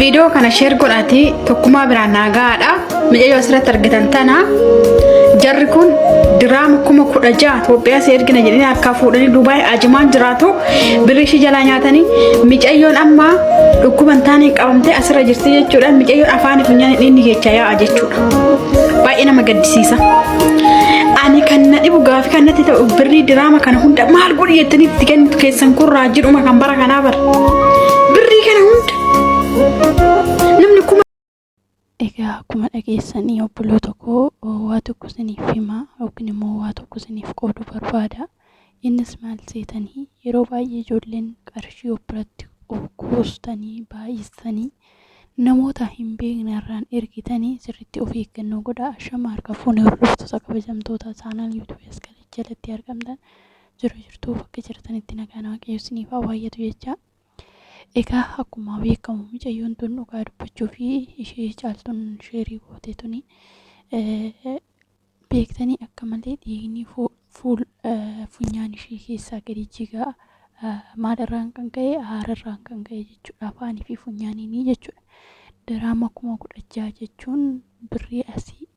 Video kana share godhati tokkuma biraan naagaadha. Mi'aayoo asirratti argitan tana jarri kun diraama 16,000 Itoophiyaa ergina jedhanii akka fuudhanii Dubaay ajimaan jiraatu biriishi jala nyaatanii mi'aayoon amma dhukkuban taanii qabamtee asirra jirti jechuudha. Mi'aayoon afaan funyaan inni keessa yaa'a jechuudha. Baay'ee nama gaddisiisa. Ani kan na dhibu gaafi kan natti ta'u birrii diraama kana hunda maal godhi jettanii itti kennitu keessan kun raajidhuma kan bara kanaa bara. Birrii kana hunda namni kuma egaa akkuma dhageessanii obboloota koo waa tokko isiniif himaa yookiin immoo waa tokko isiniif qooduu barbaada. Innis maal seetanii yeroo baay'ee ijoolleen qarshii biratti kuustanii baay'istanii namoota hin beekne irraan ergitanii sirriitti of eeggannoo godhaa. Shama harka fuunee hordoftoota kabajamtoota chaanaal yuutuubii jalatti argamtan jirtuu bakka jirtanitti nagaan waaqayyo isiniif haa baay'atu jecha. Egaa akkuma beekamu mucayyoon tun dhugaa dubbachuu fi ishee caaltuun sheerii gootee tuni beektanii akka malee dhiigni funyaan ishee keessaa gadi jigaa maalirraan kan ka'e aararraan kan ka'e jechuudha. Afaanii fi funyaaniin jechuudha. Diraama 16,000 jechuun birrii asii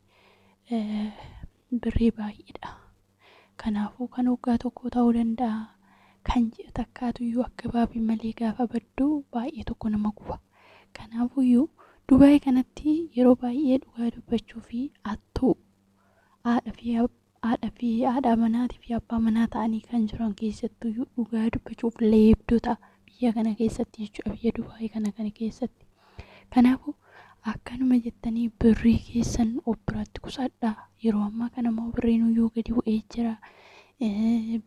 birrii baay'eedha. Kanaafuu kan waggaa tokko ta'uu danda'a. Kan takkaatuyyuu akka baabii malee gaafa baddu baay'ee tokko nama guba. Kanaafuyyuu Dubaay kanatti yeroo baay'ee dhugaa dubbachuu fi attuu haadha manaatii fi abbaa manaa ta'anii kan jiran keessattuyyuu dhugaa dubbachuuf leebdota biyya kana keessatti jechuudha. Biyya Dubaay kana keessatti. Kanaafuu akkanuma jettanii birrii keessan of biratti qusadhaa. Yeroo ammaa kana immoo birriin iyyuu gadi bu'ee jira.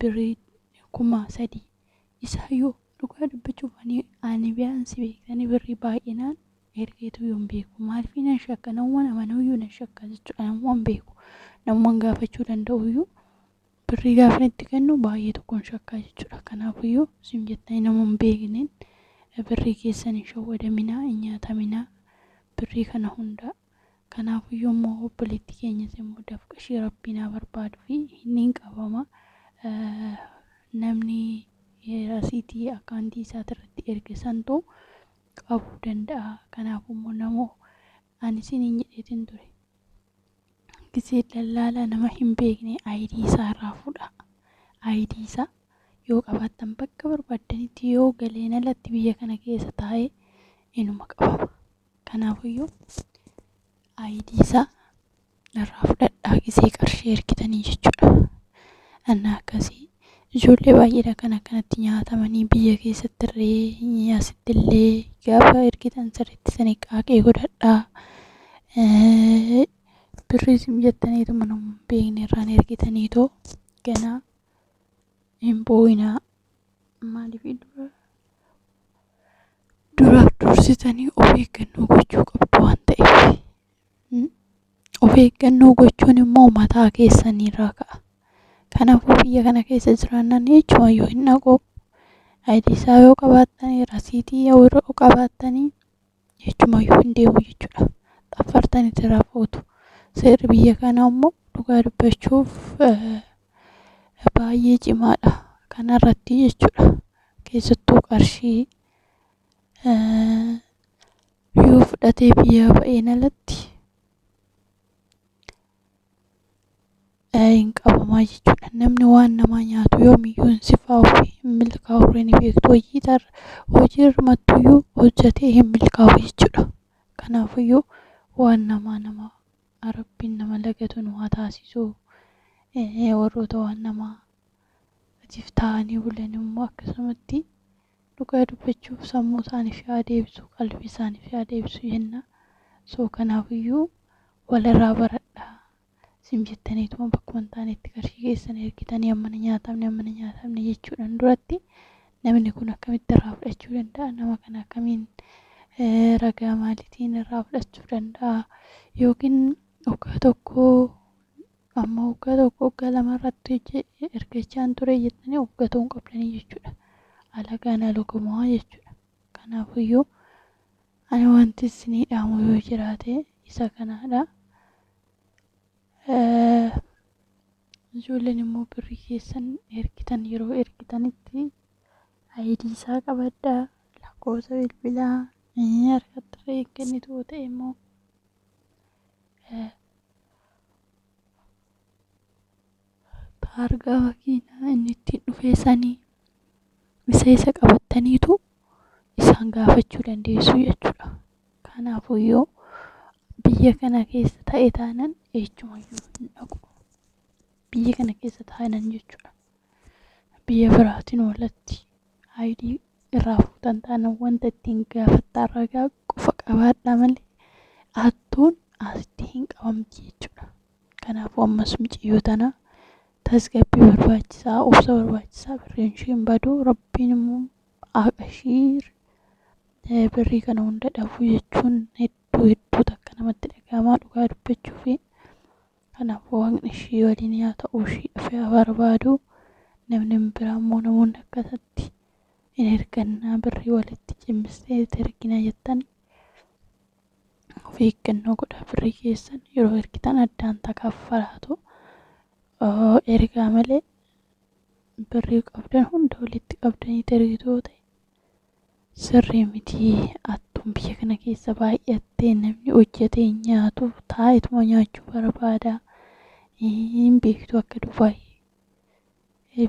Birrii 3,000 isaayyuu dhugaa dubbachuuf ani biyyaansi beektanii birrii baay'inaan ergeetu yoon beeku. Maaliif nan shakka namoonni amanuyyuu nan shakka jechuudha. Namoonni beeku namoonni gaafachuu danda'uyyuu birrii gaafa itti kennu baay'ee tokkoon shakkaa jechuudha. Kanaafuyyuu sim jettanii namoonni beekneen birrii keessan hin shawwadaminaa, hin nyaataminaa birrii kana hunda. Kanaafuyyuu immoo obboleetti keenyas immoo dafqa ishee rabbiinaa barbaadu fi hin qabama. Namni rasiitii akkaantii isaatirratti erge santu qabuu danda'a. Kanaafuu immoo namoo ani isiniin jedheetiin ture. Gisee dallaalaa nama hin beekne ID isaa irraa fuudha. ID isaa yoo qabaattan bakka barbaaddanitti yoo galeen alatti biyya kana keessa taa'ee inuma qabama. Kanaafuyyuu ID isaa irraa fudhadhaa gisee qarshii ergitanii jechuudha. Anna akkasii ijoollee baay'eedha kan akkanatti nyaatamanii biyya keessatti illee asitti illee gaafa ergitan sirriitti sanii qaaqee godhadhaa. Birrii sim jettaniituma nama beekne irraan ergitaniitoo ganaa hin boo'inaa. Maaliif duraaf dursitanii of eeggannoo gochuu qabdu waan ta'eef. Of eeggannoo gochuun immoo mataa keessaniirraa ka'a. Kanaafuu biyya kana keessa jiraannan jechuun yoo hin dhaqu ID isaa yoo qabaattanii rasiitii yoo qabaattanii jechuun yoo hin deemu jechuudha. Xaffartanii irraa fuutu. Seerri biyya kanaa immoo dhugaa dubbachuuf baay'ee cimaadha. Kanarratti jechuudha. Keessattuu qarshii yoo fudhatee biyya ba'een alatti hin qabamaa jechuudha. Namni waan namaa nyaatu yoomiyyuu hin sifaa'u fi hin milkaa'u ni beektu. Hojii irmattuyyuu hojjetee hin milkaa'u jechuudha. Kanaafuyyuu waan nama rabbiin nama lagatu nu haa taasisu. Warroota waan namaa atiif ta'anii bulan immoo akkasumatti dhugaa dubbachuuf sammuu isaaniif yaa deebisu, qalbii isaaniif yaa deebisu jenna. Kanaafuyyuu walirraa baradhaa. Sim jettaniituma bakkuma hin taanetti qarshii keessan ergitanii amma na nyaatamne jechuudhaan duratti namni kun akkamitti irraa fudhachuu danda'a? Nama kana akkamiin ragaa maaliitiin irraa fudhachuu danda'a? Yookiin waggaa tokko waggaa lamarratti ergachaan ture jettanii waggaa hin qabdanii jechuudha. Alagaan alogamaa jechuudha. Kanaafuyyuu ani wanti isinii dhaamu yoo jiraate isa kanaadha. Ijoolleen immoo birrii keessan ergitan yeroo ergitanitti ID isaa qabadhaa, lakkoofsa bilbilaa, harkatti irra eeggannitu ta'e immoo taargaa makiinaa inni ittiin dhufee sanii isa qabattaniitu isaan gaafachuu dandeessu jechuudha. Kanaafuyyuu biyya kana keessa ta'e taanan eechumayyuu hin dhaqu. Biyya kana keessa taanan jechuudha. Biyya biraatiin walitti aayidii irraa fuutan taanan wanta ittiin gaafattaa ragaa qofa qabaadhaa malee hattuun asitti hin qabamti jechuudha. Kanaafuu ammas mucayyoo tana tasgabbii barbaachisaa, obsa barbaachisaa birriin ishee hin badu. Rabbiin immoo Aqashiir birrii kana hunda dhabuu jechuun hedduu takka namatti dhaga'amaa dhugaa dubbachuu fi kanaafuu waaqni ishee waliin yaa ta'uu ishee dhafee barbaadu. Namni biraa immoo namoonni akkasatti hin ergannaa birrii walitti cimmistee ergina jettan of eeggannoo godhaa. Birrii keessan yeroo ergitan addaan takaffalaatu ergaa malee birrii qabdan hunda walitti qabdanii ergituu ta'e sirrii miti. Hattuun biyya kana keessa baay'attee namni hojjetee hin nyaatu taa'etuma nyaachuu barbaada. Hin beektu akka Dubaay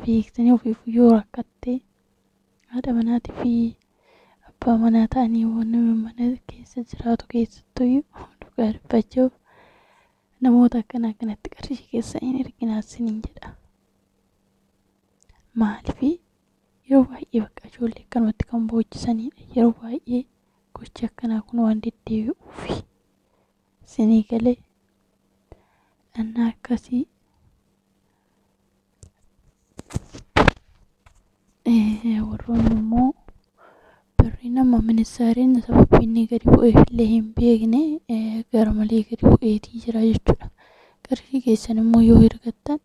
beektanii ofiif yoo rakkattee haadha manaatii fi abbaa manaa ta'anii nama mana keessa jiraatu keessattuyyuu dhugaa dubbachuuf namoota akkanatti qarshii keessa hin erginaa isiniin jedha. Maaliif yeroo baay'ee bakka ijoollee akkanumatti kan boojjisanidha. Yeroo baay'ee gochi akkanaa kun waan deddeebi'uufi isinii galee annaa akkasii warroonni immoo birrii nama ministeeriin sababii inni gadi bu'eef illee hin beekne gara malee gadi bu'eetii jira jechuudha. Qarshii keessan immoo yoo ergattan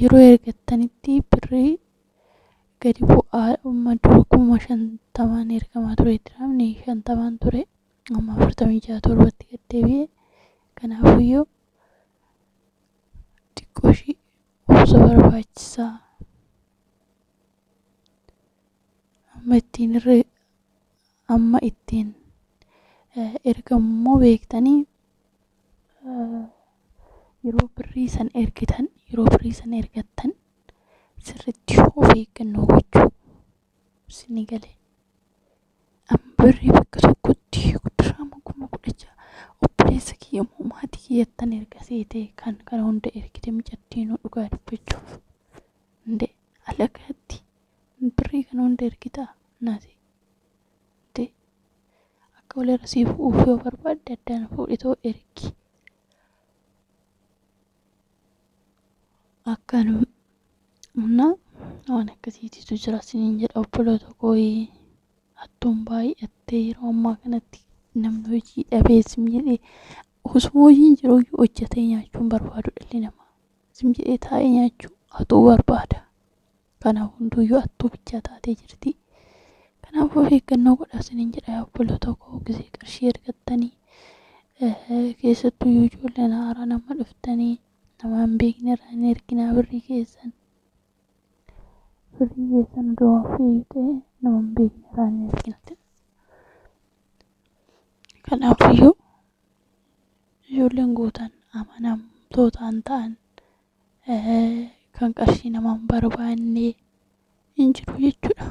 yeroo ergattanitti birrii gadi bu'aa dura 50,000 ergamaa ture dirhamni 50 ture amma 46 gad deebi'e. Kanaafuyyuu xiqqoo ishii obsa barbaachisaa. Amma ittiin ergamummoo beektanii yeroo birrii san ergattan sirriitti of eeggannoo gochuu isinii galee. Amma birrii bakka tokkotti dirhama 16,000 obboleessa kiyya moo maatii kiyyattan erga seetee kan kana hunda ergite mucattiinuu dhugaa dubbachuuf hundee alagaatti birrii kana hunda ergitaa naati. Akka walirra sii bu'uuf yoo barbaadde addaan fuudhitoo ergi. Akkanuma waan akkasiititu jira isiniin jedha obboloota koo. Hattuun baay'attee yeroo ammaa kanatti namni hojii dhabee sim jedhee osoo hojiin jiru hojjetee nyaachuun barbaadu dhalli namaa. Sim jedhee taa'ee nyaachuu hatuu barbaada. Kanaaf hunduyyuu hattuu bichaa taatee jirti. Kanaafuu of eeggannoo godhaa isiniin jedha obboloota koo. Gisee qarshii ergattanii keessattuyyuu ijoolleen haaraa nama dhuftanii nama hin beekne irraa hin erginaa. Birrii keessan du'aa fi ta'e nama hin beekne irraa hin erginaa. Kanaafiyyuu ijoolleen guutan amanamtootaan ta'an kan qarshii namaa hin barbaanne hin jiru jechuudha.